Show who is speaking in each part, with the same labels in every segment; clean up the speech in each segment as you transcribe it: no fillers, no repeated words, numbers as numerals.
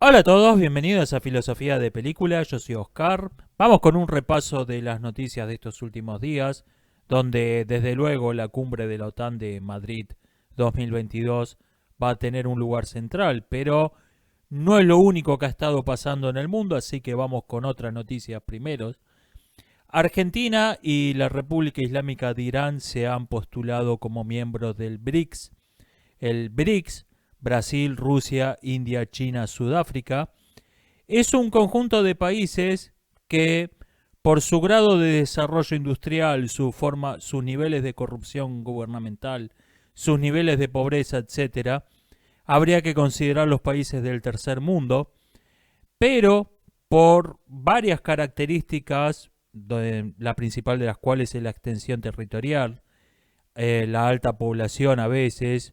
Speaker 1: Hola a todos, bienvenidos a Filosofía de Película, yo soy Oscar. Vamos con un repaso de las noticias de estos últimos días, donde desde luego la cumbre de la OTAN de Madrid 2022 va a tener un lugar central, pero no es lo único que ha estado pasando en el mundo, así que vamos con otras noticias primero. Argentina y la República Islámica de Irán se han postulado como miembros del BRICS. El BRICS, Brasil, Rusia, India, China, Sudáfrica, es un conjunto de países que, por su grado de desarrollo industrial, sus niveles de corrupción gubernamental, sus niveles de pobreza, etcétera, habría que considerar los países del tercer mundo, pero por varias características, la principal de las cuales es la extensión territorial, la alta población a veces,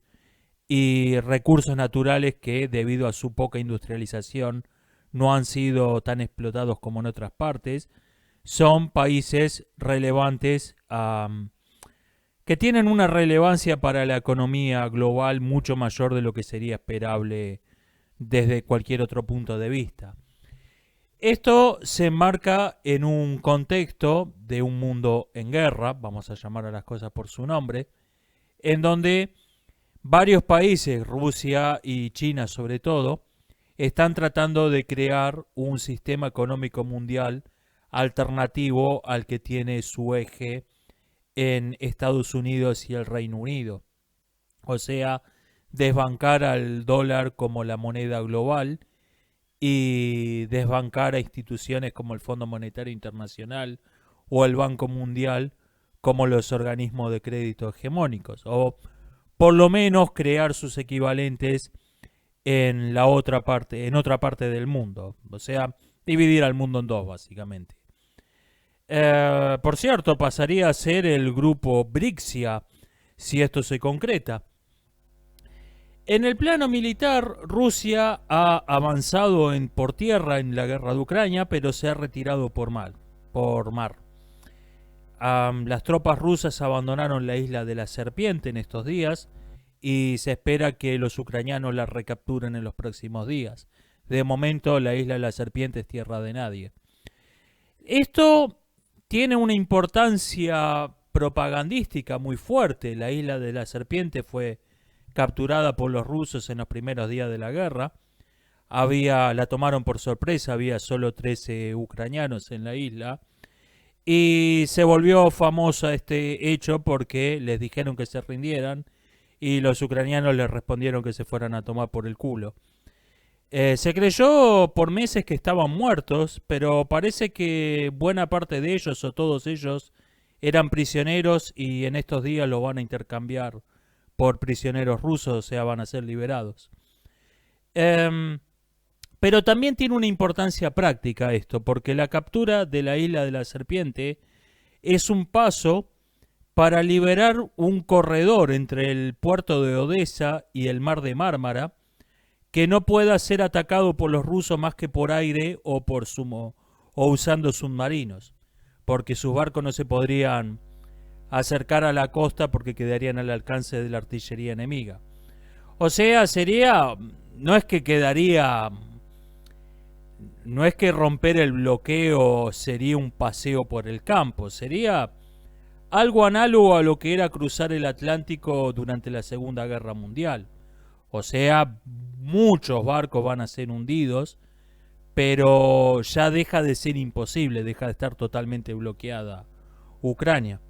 Speaker 1: y recursos naturales que, debido a su poca industrialización, no han sido tan explotados como en otras partes, son países relevantes, que tienen una relevancia para la economía global mucho mayor de lo que sería esperable desde cualquier otro punto de vista. Esto se enmarca en un contexto de un mundo en guerra, vamos a llamar a las cosas por su nombre, en donde varios países, Rusia y China sobre todo, están tratando de crear un sistema económico mundial alternativo al que tiene su eje en Estados Unidos y el Reino Unido. O sea, desbancar al dólar como la moneda global y desbancar a instituciones como el Fondo Monetario Internacional o el Banco Mundial como los organismos de crédito hegemónicos, o por lo menos crear sus equivalentes en la otra parte, en otra parte del mundo. O sea, dividir al mundo en dos, básicamente. Por cierto, pasaría a ser el grupo BRICSIA si esto se concreta. En el plano militar, Rusia ha avanzado por tierra en la guerra de Ucrania, pero se ha retirado por mar. Las tropas rusas abandonaron la isla de la Serpiente en estos días y se espera que los ucranianos la recapturen en los próximos días. De momento, la isla de la Serpiente es tierra de nadie. Esto tiene una importancia propagandística muy fuerte. La isla de la Serpiente fue capturada por los rusos en los primeros días de la guerra. La tomaron por sorpresa, había solo 13 ucranianos en la isla. Y se volvió famosa este hecho porque les dijeron que se rindieran y los ucranianos les respondieron que se fueran a tomar por el culo. Se creyó por meses que estaban muertos, pero parece que buena parte de ellos o todos ellos eran prisioneros y en estos días los van a intercambiar por prisioneros rusos, o sea, van a ser liberados. Pero también tiene una importancia práctica esto, porque la captura de la isla de la Serpiente es un paso para liberar un corredor entre el puerto de Odessa y el mar de Mármara, que no pueda ser atacado por los rusos más que por aire o usando submarinos, porque sus barcos no se podrían acercar a la costa porque quedarían al alcance de la artillería enemiga. O sea, no es que quedaría, no es que romper el bloqueo sería un paseo por el campo, sería algo análogo a lo que era cruzar el Atlántico durante la Segunda Guerra Mundial. O sea, muchos barcos van a ser hundidos, pero ya deja de ser imposible, deja de estar totalmente bloqueada Ucrania.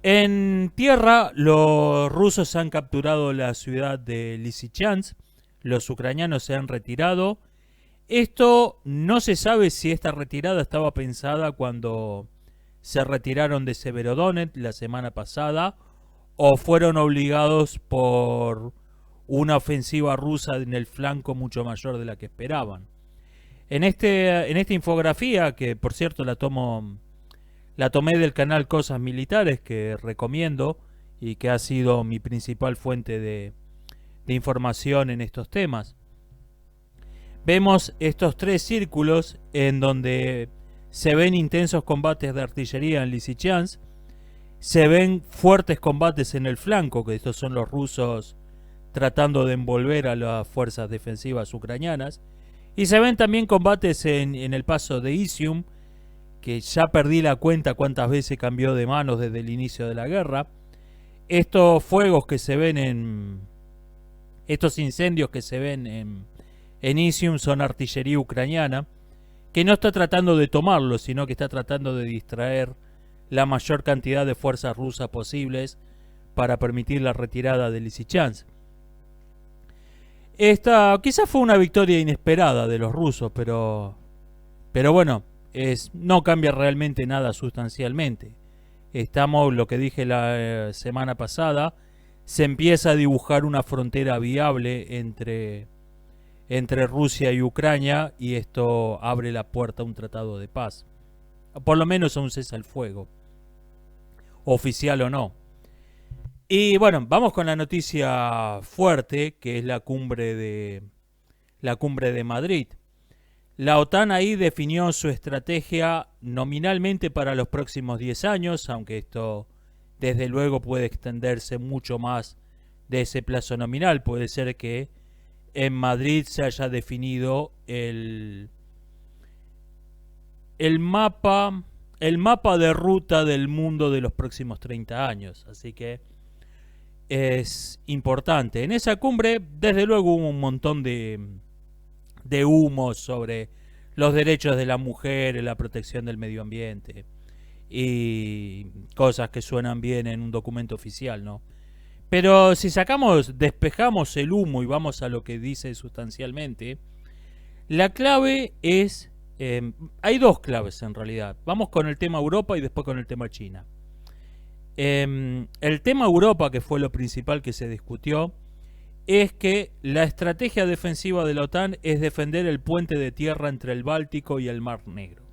Speaker 1: En tierra, los rusos han capturado la ciudad de Lysychansk, los ucranianos se han retirado. Esto no se sabe si esta retirada estaba pensada cuando se retiraron de Severodonetsk la semana pasada o fueron obligados por una ofensiva rusa en el flanco mucho mayor de la que esperaban. En esta infografía, que por cierto la tomé del canal Cosas Militares, que recomiendo y que ha sido mi principal fuente de información en estos temas. Vemos estos tres círculos en donde se ven intensos combates de artillería en Lysychansk, se ven fuertes combates en el flanco, que estos son los rusos tratando de envolver a las fuerzas defensivas ucranianas. Y se ven también combates en el paso de Izium, que ya perdí la cuenta cuántas veces cambió de manos desde el inicio de la guerra. Estos fuegos que se ven estos incendios que se ven en Izium son artillería ucraniana, que no está tratando de tomarlo, sino que está tratando de distraer la mayor cantidad de fuerzas rusas posibles para permitir la retirada de Lysychansk. Esta quizás fue una victoria inesperada de los rusos, pero bueno, no cambia realmente nada sustancialmente. Estamos, lo que dije la semana pasada, se empieza a dibujar una frontera viable entre Rusia y Ucrania, y esto abre la puerta a un tratado de paz. Por lo menos a un cese al fuego, oficial o no. Y bueno, vamos con la noticia fuerte, que es la cumbre de Madrid. La OTAN ahí definió su estrategia nominalmente para los próximos 10 años, aunque esto desde luego puede extenderse mucho más de ese plazo nominal. Puede ser que en Madrid se haya definido el mapa de ruta del mundo de los próximos 30 años. Así que es importante. En esa cumbre, desde luego, hubo un montón de humo sobre los derechos de la mujer, la protección del medio ambiente y cosas que suenan bien en un documento oficial, ¿no? Pero si despejamos el humo y vamos a lo que dice sustancialmente, la clave es, hay dos claves en realidad. Vamos con el tema Europa y después con el tema China. El tema Europa, que fue lo principal que se discutió, es que la estrategia defensiva de la OTAN es defender el puente de tierra entre el Báltico y el Mar Negro.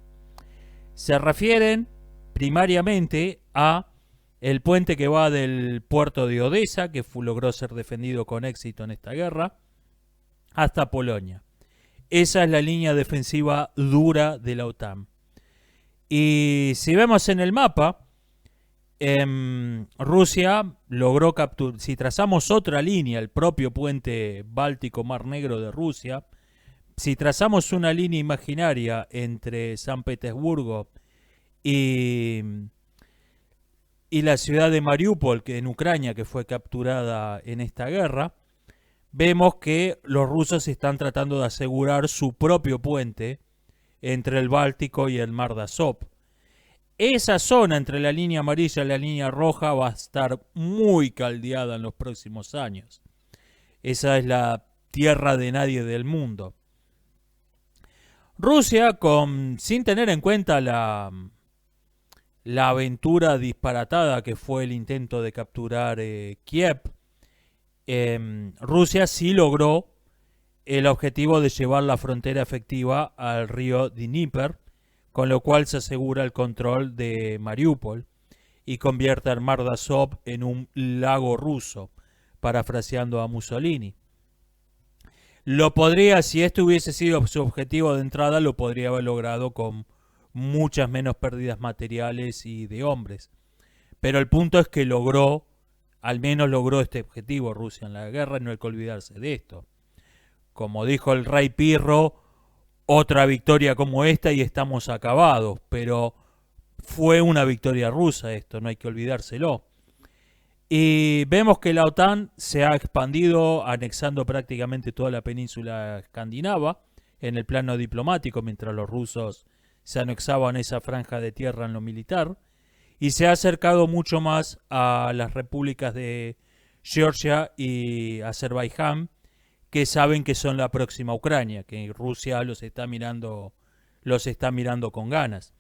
Speaker 1: Se refieren primariamente a el puente que va del puerto de Odessa, que logró ser defendido con éxito en esta guerra, hasta Polonia. Esa es la línea defensiva dura de la OTAN. Y si vemos en el mapa, Rusia logró capturar, si trazamos otra línea, el propio puente Báltico-Mar Negro de Rusia, si trazamos una línea imaginaria entre San Petersburgo y la ciudad de Mariupol, que en Ucrania, que fue capturada en esta guerra, vemos que los rusos están tratando de asegurar su propio puente entre el Báltico y el Mar de Azov. Esa zona entre la línea amarilla y la línea roja va a estar muy caldeada en los próximos años. Esa es la tierra de nadie del mundo. Rusia, sin tener en cuenta la aventura disparatada que fue el intento de capturar Kiev, Rusia sí logró el objetivo de llevar la frontera efectiva al río Dnieper, con lo cual se asegura el control de Mariupol y convierte al Mar de Azov en un lago ruso, parafraseando a Mussolini. Lo podría, si este hubiese sido su objetivo de entrada, lo podría haber logrado con muchas menos pérdidas materiales y de hombres. Pero el punto es que al menos logró este objetivo Rusia en la guerra, y no hay que olvidarse de esto. Como dijo el rey Pirro, otra victoria como esta y estamos acabados, pero fue una victoria rusa esto, no hay que olvidárselo. Y vemos que la OTAN se ha expandido, anexando prácticamente toda la península escandinava en el plano diplomático, mientras los rusos se anexaban esa franja de tierra en lo militar, y se ha acercado mucho más a las repúblicas de Georgia y Azerbaiyán, que saben que son la próxima Ucrania, que Rusia los está mirando con ganas.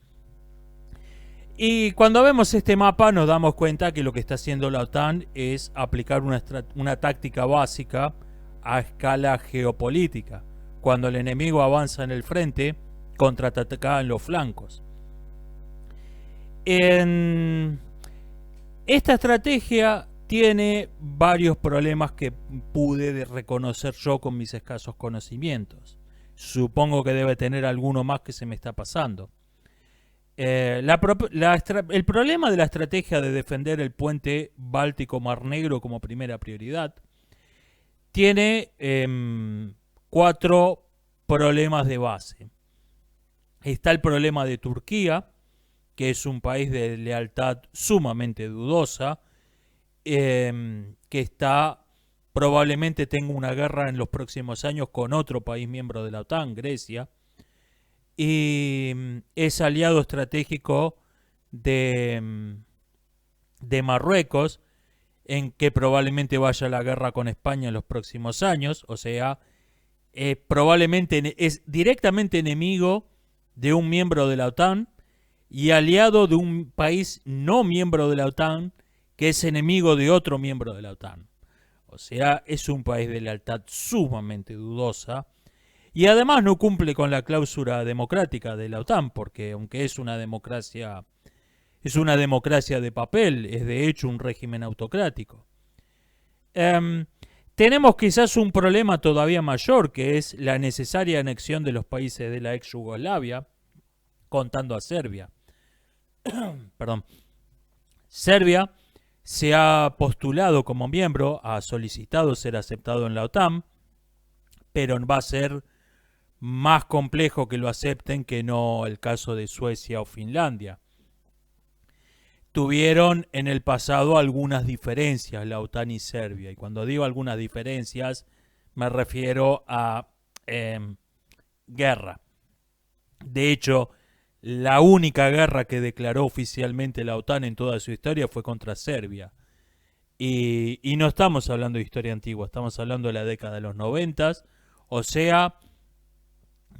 Speaker 1: Y cuando vemos este mapa nos damos cuenta que lo que está haciendo la OTAN es aplicar una táctica básica a escala geopolítica. Cuando el enemigo avanza en el frente, contraataca en los flancos. Esta estrategia tiene varios problemas que pude reconocer yo con mis escasos conocimientos. Supongo que debe tener alguno más que se me está pasando. El problema de la estrategia de defender el puente Báltico-Mar Negro como primera prioridad tiene cuatro problemas de base. Está el problema de Turquía, que es un país de lealtad sumamente dudosa, que está probablemente tenga una guerra en los próximos años con otro país miembro de la OTAN, Grecia, y es aliado estratégico de Marruecos, en que probablemente vaya a la guerra con España en los próximos años, o sea, probablemente es directamente enemigo de un miembro de la OTAN y aliado de un país no miembro de la OTAN que es enemigo de otro miembro de la OTAN. O sea, es un país de lealtad sumamente dudosa y además no cumple con la cláusula democrática de la OTAN, porque aunque es una democracia de papel, es de hecho un régimen autocrático. Tenemos quizás un problema todavía mayor, que es la necesaria anexión de los países de la ex Yugoslavia, contando a Serbia. Perdón. Serbia se ha postulado como miembro, ha solicitado ser aceptado en la OTAN, pero va a ser más complejo que lo acepten que no el caso de Suecia o Finlandia. Tuvieron en el pasado algunas diferencias la OTAN y Serbia, y cuando digo algunas diferencias me refiero a guerra. De hecho, la única guerra que declaró oficialmente la OTAN en toda su historia fue contra Serbia. Y no estamos hablando de historia antigua, estamos hablando de la década de los 90. O sea,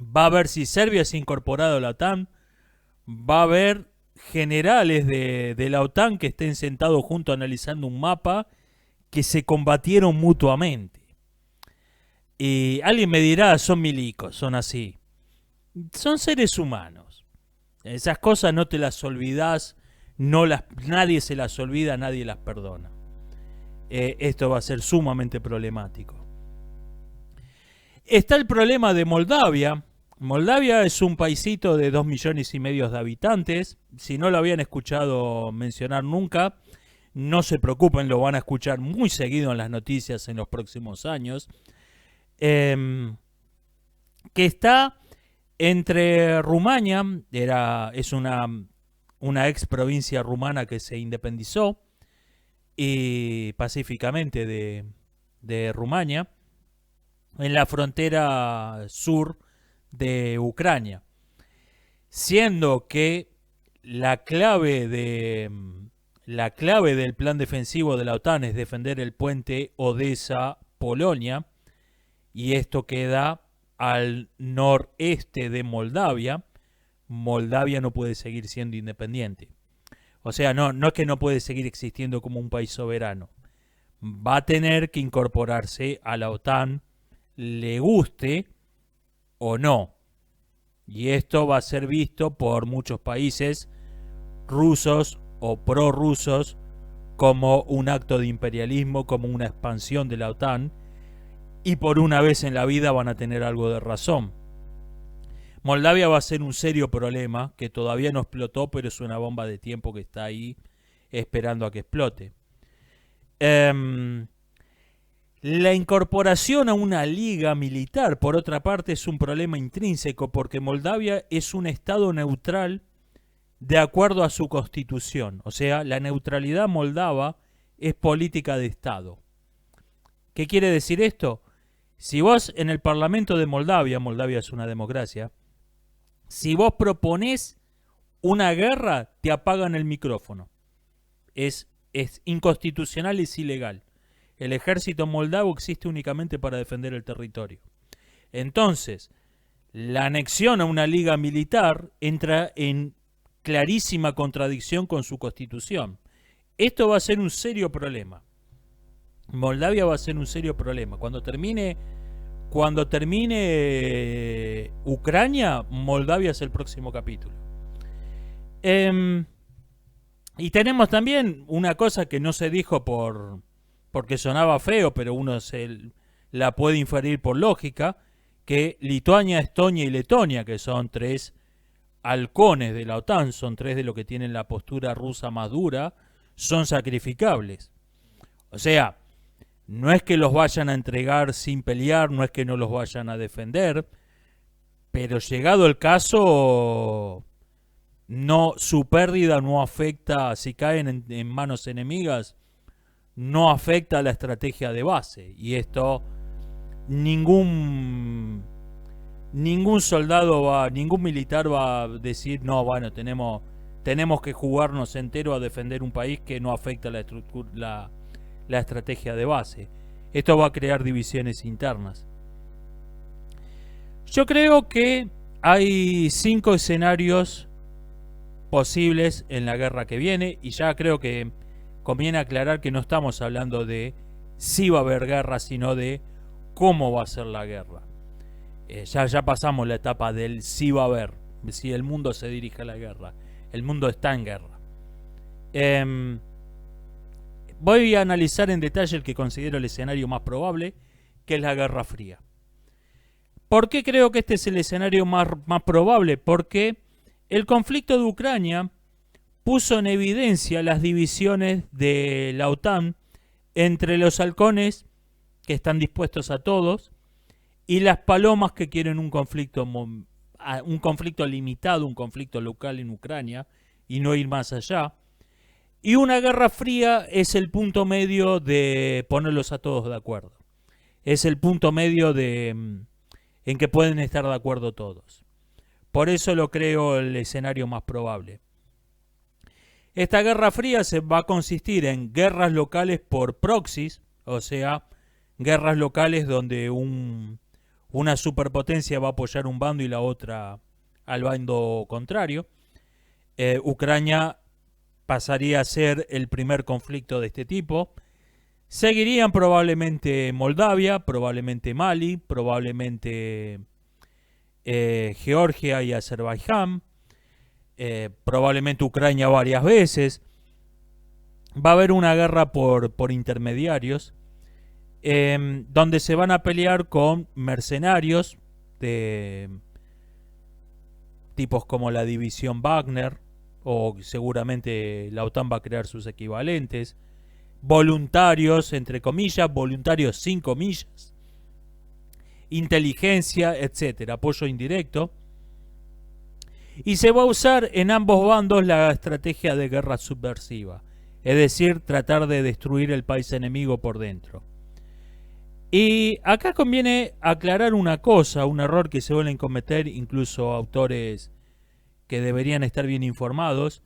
Speaker 1: va a ver si Serbia se ha incorporado a la OTAN, va a haber generales de la OTAN que estén sentados juntos analizando un mapa que se combatieron mutuamente. Y alguien me dirá, son milicos, son así. Son seres humanos. Esas cosas no te las olvidas, nadie se las olvida, nadie las perdona. Esto va a ser sumamente problemático. Está el problema de Moldavia. Moldavia es un paisito de 2,5 millones de habitantes. Si no lo habían escuchado mencionar nunca, no se preocupen, lo van a escuchar muy seguido en las noticias en los próximos años. Que está entre Rumania, es una ex provincia rumana que se independizó y pacíficamente de Rumania, en la frontera sur de Ucrania, siendo que la clave del plan defensivo de la OTAN es defender el puente Odessa-Polonia, y esto queda al noreste de Moldavia. Moldavia no puede seguir siendo independiente. O sea, no es que no puede seguir existiendo como un país soberano. Va a tener que incorporarse a la OTAN, le guste o no. Y esto va a ser visto por muchos países rusos o prorrusos como un acto de imperialismo, como una expansión de la OTAN, y por una vez en la vida van a tener algo de razón. Moldavia va a ser un serio problema que todavía no explotó, pero es una bomba de tiempo que está ahí esperando a que explote. La incorporación a una liga militar, por otra parte, es un problema intrínseco porque Moldavia es un estado neutral de acuerdo a su constitución. O sea, la neutralidad moldava es política de Estado. ¿Qué quiere decir esto? Si vos en el Parlamento de Moldavia, Moldavia es una democracia, si vos proponés una guerra, te apagan el micrófono. Es inconstitucional y es ilegal. El ejército moldavo existe únicamente para defender el territorio. Entonces, la anexión a una liga militar entra en clarísima contradicción con su constitución. Esto va a ser un serio problema. Moldavia va a ser un serio problema. Cuando termine Ucrania, Moldavia es el próximo capítulo. Y tenemos también una cosa que no se dijo porque sonaba feo, pero uno la puede inferir por lógica, que Lituania, Estonia y Letonia, que son 3 halcones de la OTAN, son 3 de los que tienen la postura rusa más dura, son sacrificables. O sea, No es que los vayan a entregar sin pelear, no es que no los vayan a defender, pero llegado el caso, no, su pérdida no afecta, si caen en manos enemigas, no afecta a la estrategia de base. Y esto ningún ningún soldado va, ningún militar va a decir, no, bueno, tenemos que jugarnos entero a defender un país que no afecta la estructura, la estrategia de base. Esto va a crear divisiones internas. Yo creo que hay 5 escenarios posibles en la guerra que viene, y ya creo que conviene aclarar que no estamos hablando de si va a haber guerra, sino de cómo va a ser la guerra. Ya pasamos la etapa del si va a haber, si el mundo se dirige a la guerra. El mundo está en guerra. Voy a analizar en detalle el que considero el escenario más probable, que es la Guerra Fría. ¿Por qué creo que este es el escenario más probable? Porque el conflicto de Ucrania puso en evidencia las divisiones de la OTAN entre los halcones, que están dispuestos a todos, y las palomas, que quieren un conflicto limitado, un conflicto local en Ucrania, y no ir más allá. Y una guerra fría es el punto medio de ponerlos a todos de acuerdo. Es el punto medio en que pueden estar de acuerdo todos. Por eso lo creo el escenario más probable. Esta guerra fría se va a consistir en guerras locales por proxies, o sea, guerras locales donde una superpotencia va a apoyar un bando y la otra al bando contrario. Ucrania pasaría a ser el primer conflicto de este tipo. Seguirían probablemente Moldavia, probablemente Mali, probablemente Georgia y Azerbaiyán, probablemente Ucrania varias veces. Va a haber una guerra por intermediarios, donde se van a pelear con mercenarios de tipos como la división Wagner, o seguramente la OTAN va a crear sus equivalentes, voluntarios, entre comillas, voluntarios sin comillas, inteligencia, etcétera, apoyo indirecto. Y se va a usar en ambos bandos la estrategia de guerra subversiva, es decir, tratar de destruir el país enemigo por dentro. Y acá conviene aclarar una cosa, un error que se suelen cometer incluso autores que deberían estar bien informados.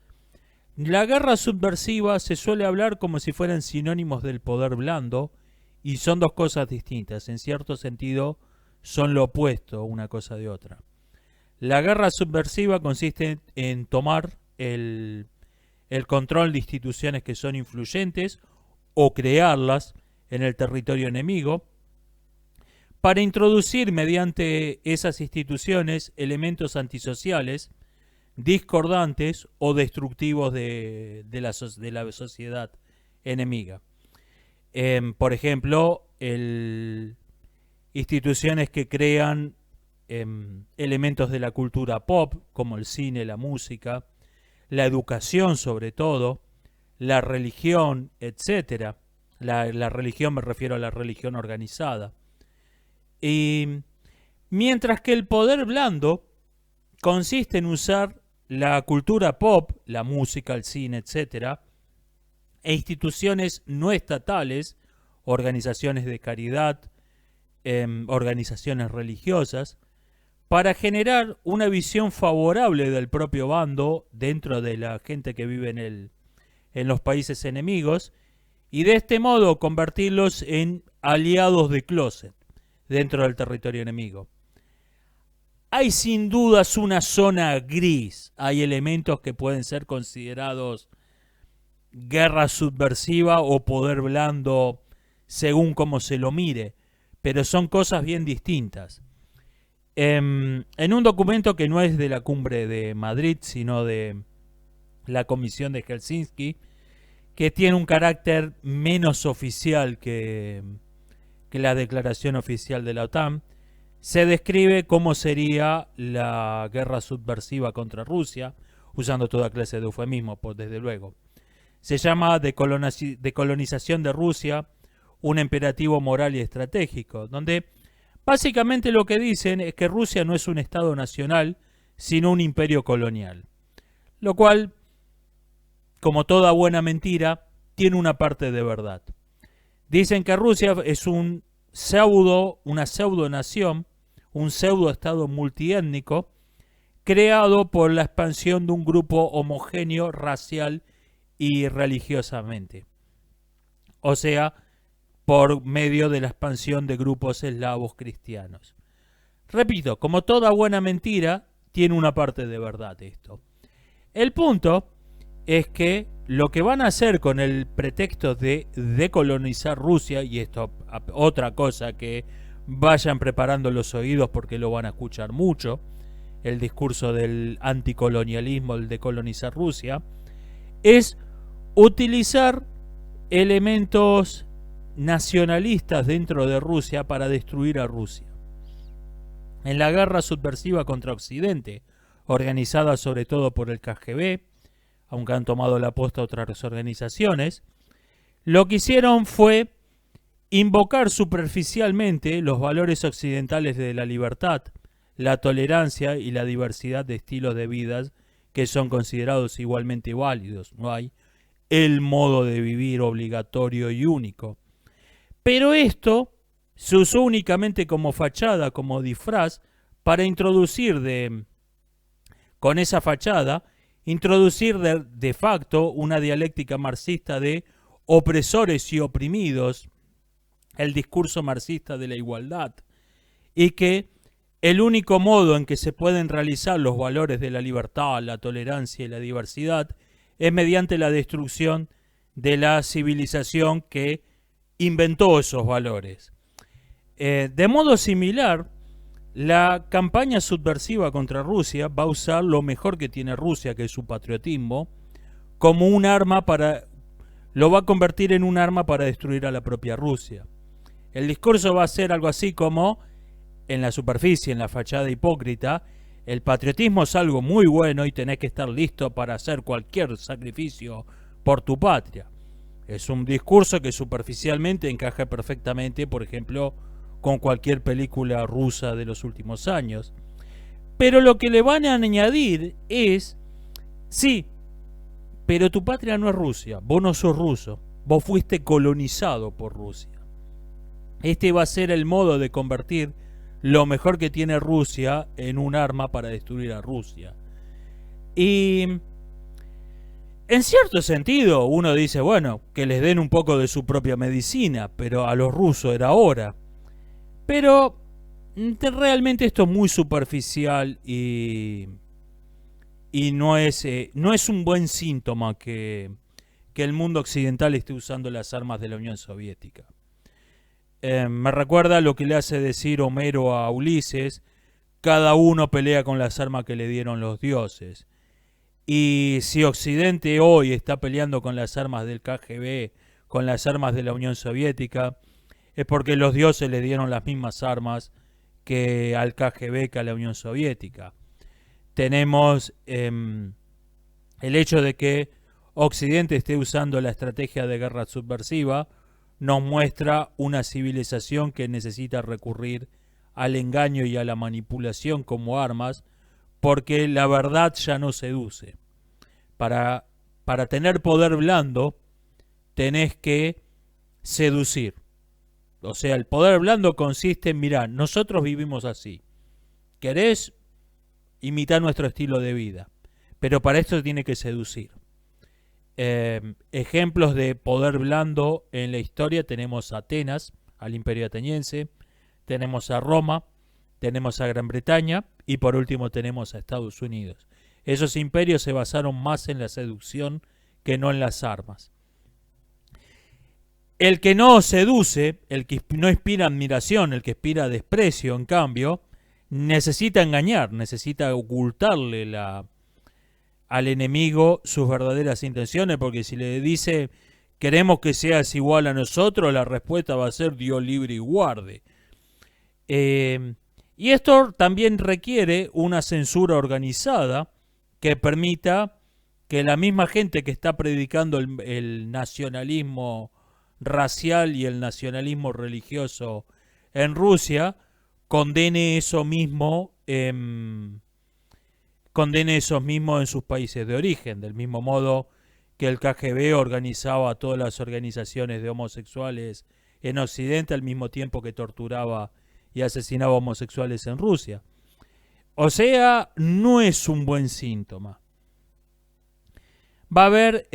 Speaker 1: La guerra subversiva se suele hablar como si fueran sinónimos del poder blando, y son dos cosas distintas. En cierto sentido, son lo opuesto una cosa de otra. La guerra subversiva consiste en tomar el control de instituciones que son influyentes o crearlas en el territorio enemigo, para introducir mediante esas instituciones elementos antisociales, discordantes o destructivos de la sociedad enemiga. Por ejemplo, instituciones que crean elementos de la cultura pop, como el cine, la música, la educación sobre todo, la religión, etc. La religión, me refiero a la religión organizada. Y mientras que el poder blando consiste en usar la cultura pop, la música, el cine, etc., e instituciones no estatales, organizaciones de caridad, organizaciones religiosas, para generar una visión favorable del propio bando dentro de la gente que vive en los países enemigos, y de este modo convertirlos en aliados de closet dentro del territorio enemigo. Hay sin dudas una zona gris, hay elementos que pueden ser considerados guerra subversiva o poder blando según cómo se lo mire, pero son cosas bien distintas. En un documento que no es de la Cumbre de Madrid, sino de la Comisión de Helsinki, que tiene un carácter menos oficial que la declaración oficial de la OTAN, se describe cómo sería la guerra subversiva contra Rusia, usando toda clase de eufemismo, pues desde luego. Se llama decolonización de Rusia, un imperativo moral y estratégico, donde básicamente lo que dicen es que Rusia no es un Estado nacional, sino un imperio colonial. Lo cual, como toda buena mentira, tiene una parte de verdad. Dicen que Rusia es una pseudo nación, un pseudo estado multiétnico, creado por la expansión de un grupo homogéneo racial y religiosamente. O sea, por medio de la expansión de grupos eslavos cristianos. Repito, como toda buena mentira, tiene una parte de verdad esto. El punto es que lo que van a hacer con el pretexto de decolonizar Rusia, y esto otra cosa que vayan preparando los oídos porque lo van a escuchar mucho, el discurso del anticolonialismo, el decolonizar Rusia, es utilizar elementos nacionalistas dentro de Rusia para destruir a Rusia. En la guerra subversiva contra Occidente, organizada sobre todo por el KGB, aunque han tomado la posta otras organizaciones, lo que hicieron fue invocar superficialmente los valores occidentales de la libertad, la tolerancia y la diversidad de estilos de vida que son considerados igualmente válidos. No hay el modo de vivir obligatorio y único. Pero esto se usó únicamente como fachada, como disfraz, para introducir con esa fachada, introducir de facto una dialéctica marxista de opresores y oprimidos, el discurso marxista de la igualdad, y que el único modo en que se pueden realizar los valores de la libertad, la tolerancia y la diversidad es mediante la destrucción de la civilización que inventó esos valores. De modo similar, la campaña subversiva contra Rusia va a usar lo mejor que tiene Rusia, que es su patriotismo, como un arma lo va a convertir en un arma para destruir a la propia Rusia. El discurso va a ser algo así como, en la superficie, en la fachada hipócrita, el patriotismo es algo muy bueno y tenés que estar listo para hacer cualquier sacrificio por tu patria. Es un discurso que superficialmente encaja perfectamente, por ejemplo, con cualquier película rusa de los últimos años. Pero lo que le van a añadir es, sí, pero tu patria no es Rusia, vos no sos ruso, vos fuiste colonizado por Rusia. Este va a ser el modo de convertir lo mejor que tiene Rusia en un arma para destruir a Rusia. Y en cierto sentido uno dice, bueno, que les den un poco de su propia medicina, pero a los rusos era hora. Pero realmente esto es muy superficial y no es un buen síntoma que el mundo occidental esté usando las armas de la Unión Soviética. Me recuerda lo que le hace decir Homero a Ulises: cada uno pelea con las armas que le dieron los dioses. Y si Occidente hoy está peleando con las armas del KGB, con las armas de la Unión Soviética, es porque los dioses le dieron las mismas armas que al KGB, que a la Unión Soviética. Tenemos el hecho de que Occidente esté usando la estrategia de guerra subversiva, nos muestra una civilización que necesita recurrir al engaño y a la manipulación como armas, porque la verdad ya no seduce. Para tener poder blando, tenés que seducir. O sea, el poder blando consiste en, mirá, nosotros vivimos así. ¿Querés imitar nuestro estilo de vida? Pero para esto tiene que seducir. Ejemplos de poder blando en la historia tenemos a Atenas, al Imperio Ateniense, tenemos a Roma, tenemos a Gran Bretaña y por último tenemos a Estados Unidos. Esos imperios se basaron más en la seducción que no en las armas. El que no seduce, el que no inspira admiración, el que inspira desprecio, en cambio, necesita engañar, necesita ocultarle al enemigo sus verdaderas intenciones, porque si le dice queremos que seas igual a nosotros, la respuesta va a ser Dios libre y guarde. Y esto también requiere una censura organizada que permita que la misma gente que está predicando el nacionalismo racial y el nacionalismo religioso en Rusia, condene eso mismo, condene esos mismos en sus países de origen, del mismo modo que el KGB organizaba a todas las organizaciones de homosexuales en Occidente al mismo tiempo que torturaba y asesinaba homosexuales en Rusia. O sea, no es un buen síntoma. Va a haber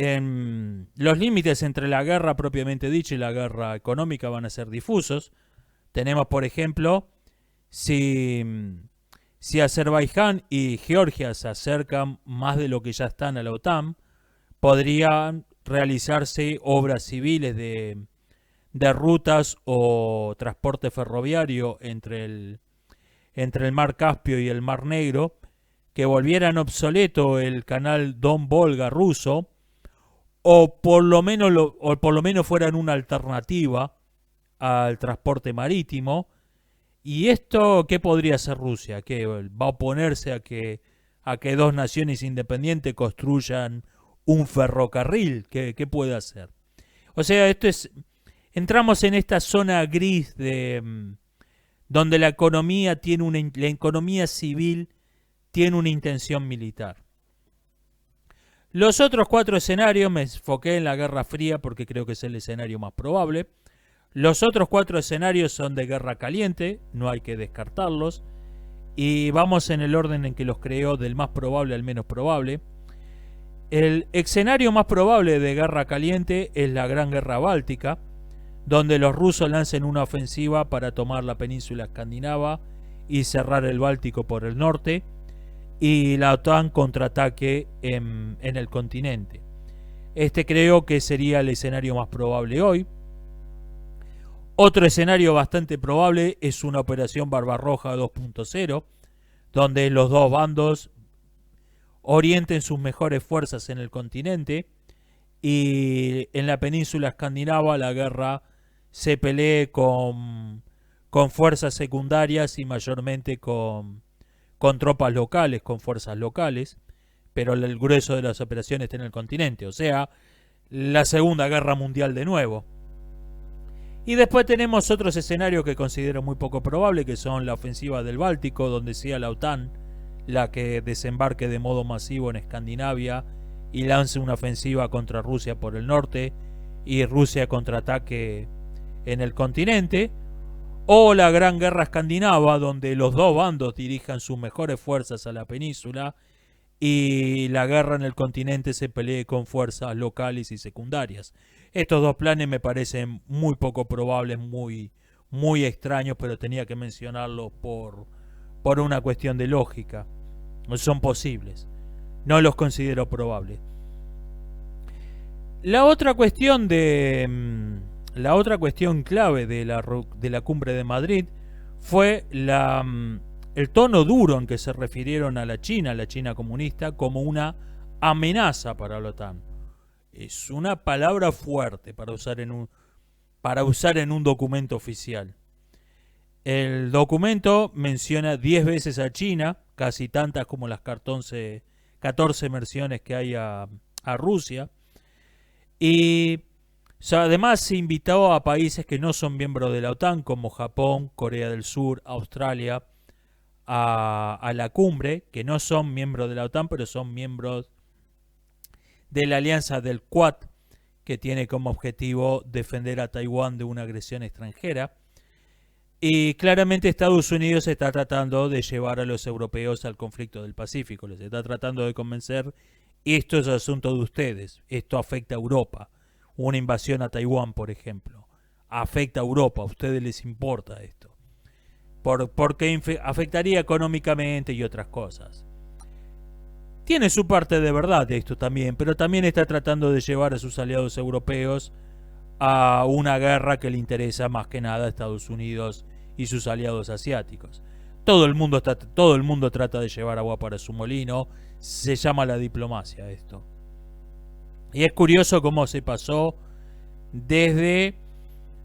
Speaker 1: los límites entre la guerra propiamente dicha y la guerra económica van a ser difusos. Tenemos, por ejemplo, si Azerbaiyán y Georgia se acercan más de lo que ya están a la OTAN, podrían realizarse obras civiles de rutas o transporte ferroviario entre el mar Caspio y el mar Negro, que volvieran obsoleto el canal Don-Volga ruso, o por lo menos fueran una alternativa al transporte marítimo. ¿Y esto qué podría hacer Rusia? ¿Que va a oponerse a que dos naciones independientes construyan un ferrocarril? ¿Qué puede hacer? O sea, entramos en esta zona gris donde la economía civil tiene una intención militar. Los otros 4 escenarios, me enfoqué en la Guerra Fría porque creo que es el escenario más probable. Los otros 4 escenarios son de guerra caliente, no hay que descartarlos. Y vamos en el orden en que los creo, del más probable al menos probable. El escenario más probable de guerra caliente es la Gran Guerra Báltica, donde los rusos lancen una ofensiva para tomar la península escandinava y cerrar el Báltico por el norte, y la OTAN contraataque en el continente. Este creo que sería el escenario más probable hoy. Otro escenario bastante probable es una operación Barbarroja 2.0, donde los dos bandos orienten sus mejores fuerzas en el continente y en la península escandinava la guerra se pelee con fuerzas secundarias y mayormente con tropas locales, con fuerzas locales, pero el grueso de las operaciones está en el continente, o sea, la Segunda Guerra Mundial de nuevo. Y después tenemos otros escenarios que considero muy poco probable, que son la ofensiva del Báltico, donde sea la OTAN la que desembarque de modo masivo en Escandinavia y lance una ofensiva contra Rusia por el norte y Rusia contraataque en el continente, o la Gran Guerra Escandinava, donde los dos bandos dirijan sus mejores fuerzas a la península y la guerra en el continente se pelee con fuerzas locales y secundarias. Estos dos planes me parecen muy poco probables, muy extraños, pero tenía que mencionarlos por una cuestión de lógica. Son posibles, no los considero probables. La otra cuestión clave de la cumbre de Madrid fue el tono duro en que se refirieron a la China comunista, como una amenaza para la OTAN. Es una palabra fuerte para usar en un documento oficial. El documento menciona 10 veces a China, casi tantas como las 14 menciones que hay a Rusia. Y además se invitó a países que no son miembros de la OTAN, como Japón, Corea del Sur, Australia, a la cumbre, que no son miembros de la OTAN, pero son miembros de la alianza del Quad, que tiene como objetivo defender a Taiwán de una agresión extranjera. Y claramente Estados Unidos está tratando de llevar a los europeos al conflicto del Pacífico. Les está tratando de convencer, esto es asunto de ustedes, esto afecta a Europa. Una invasión a Taiwán, por ejemplo, afecta a Europa, a ustedes les importa esto. Porque afectaría económicamente y otras cosas. Tiene su parte de verdad de esto también, pero también está tratando de llevar a sus aliados europeos a una guerra que le interesa más que nada a Estados Unidos y sus aliados asiáticos. Todo el mundo trata de llevar agua para su molino, se llama la diplomacia esto. Y es curioso cómo se pasó desde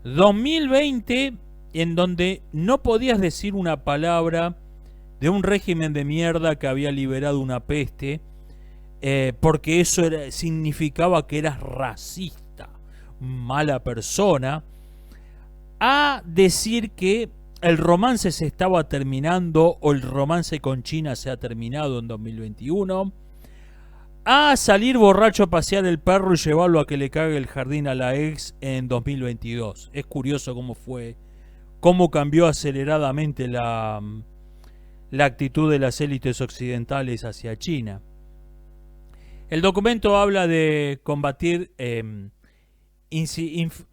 Speaker 1: 2020, en donde no podías decir una palabra de un régimen de mierda que había liberado una peste, porque eso significaba que eras racista mala persona, a decir que el romance se estaba terminando o el romance con China se ha terminado en 2021, a salir borracho a pasear el perro y llevarlo a que le cague el jardín a la ex en 2022. Es curioso cómo cambió aceleradamente la actitud de las élites occidentales hacia China. El documento habla de combatir,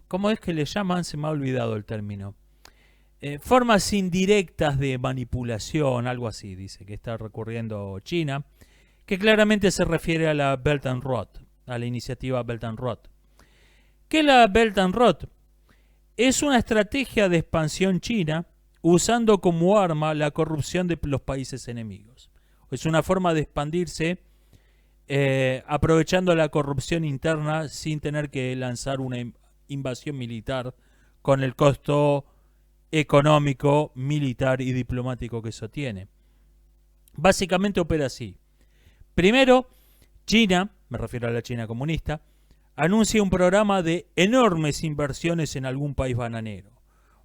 Speaker 1: ¿cómo es que le llaman? Se me ha olvidado el término. Formas indirectas de manipulación, algo así, dice que está recurriendo China, que claramente se refiere a la Belt and Road, a la iniciativa Belt and Road. ¿Qué es la Belt and Road? Es una estrategia de expansión china usando como arma la corrupción de los países enemigos. Es una forma de expandirse aprovechando la corrupción interna sin tener que lanzar una invasión militar con el costo económico, militar y diplomático que eso tiene. Básicamente opera así. Primero, China, me refiero a la China comunista, anuncia un programa de enormes inversiones en algún país bananero.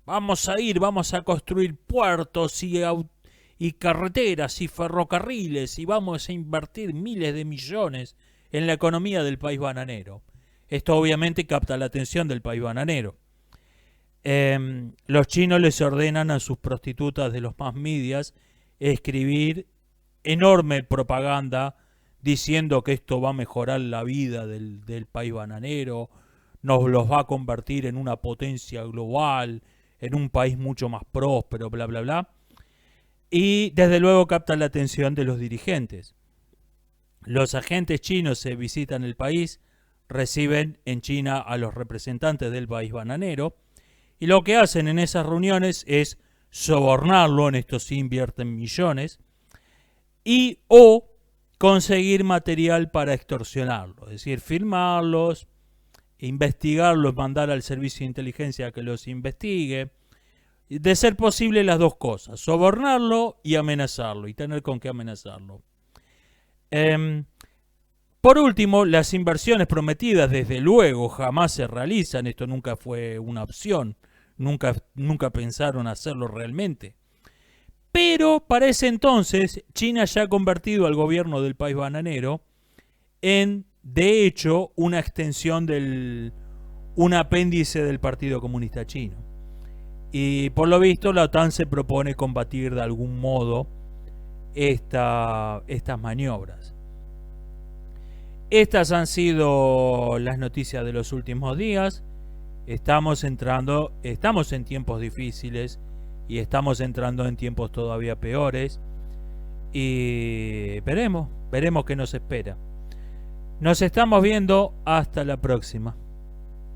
Speaker 1: Vamos a construir puertos y carreteras y ferrocarriles y vamos a invertir miles de millones en la economía del país bananero. Esto obviamente capta la atención del país bananero. Los chinos les ordenan a sus prostitutas de los mass medias escribir enorme propaganda diciendo que esto va a mejorar la vida del país bananero, nos los va a convertir en una potencia global, en un país mucho más próspero, bla, bla, bla. Y desde luego capta la atención de los dirigentes. Los agentes chinos se visitan el país, reciben en China a los representantes del país bananero, y lo que hacen en esas reuniones es sobornarlo, en esto sí invierten millones, y o conseguir material para extorsionarlo, es decir, filmarlos, investigarlos, mandar al servicio de inteligencia que los investigue, de ser posible las dos cosas, sobornarlo y amenazarlo, y tener con qué amenazarlo. Por último, las inversiones prometidas desde luego jamás se realizan, esto nunca fue una opción, nunca pensaron hacerlo realmente. Pero para ese entonces, China ya ha convertido al gobierno del país bananero en, de hecho, una extensión un apéndice del Partido Comunista Chino. Y por lo visto, la OTAN se propone combatir de algún modo estas maniobras. Estas han sido las noticias de los últimos días. Estamos en tiempos difíciles y estamos entrando en tiempos todavía peores. Y veremos qué nos espera. Nos estamos viendo, hasta la próxima.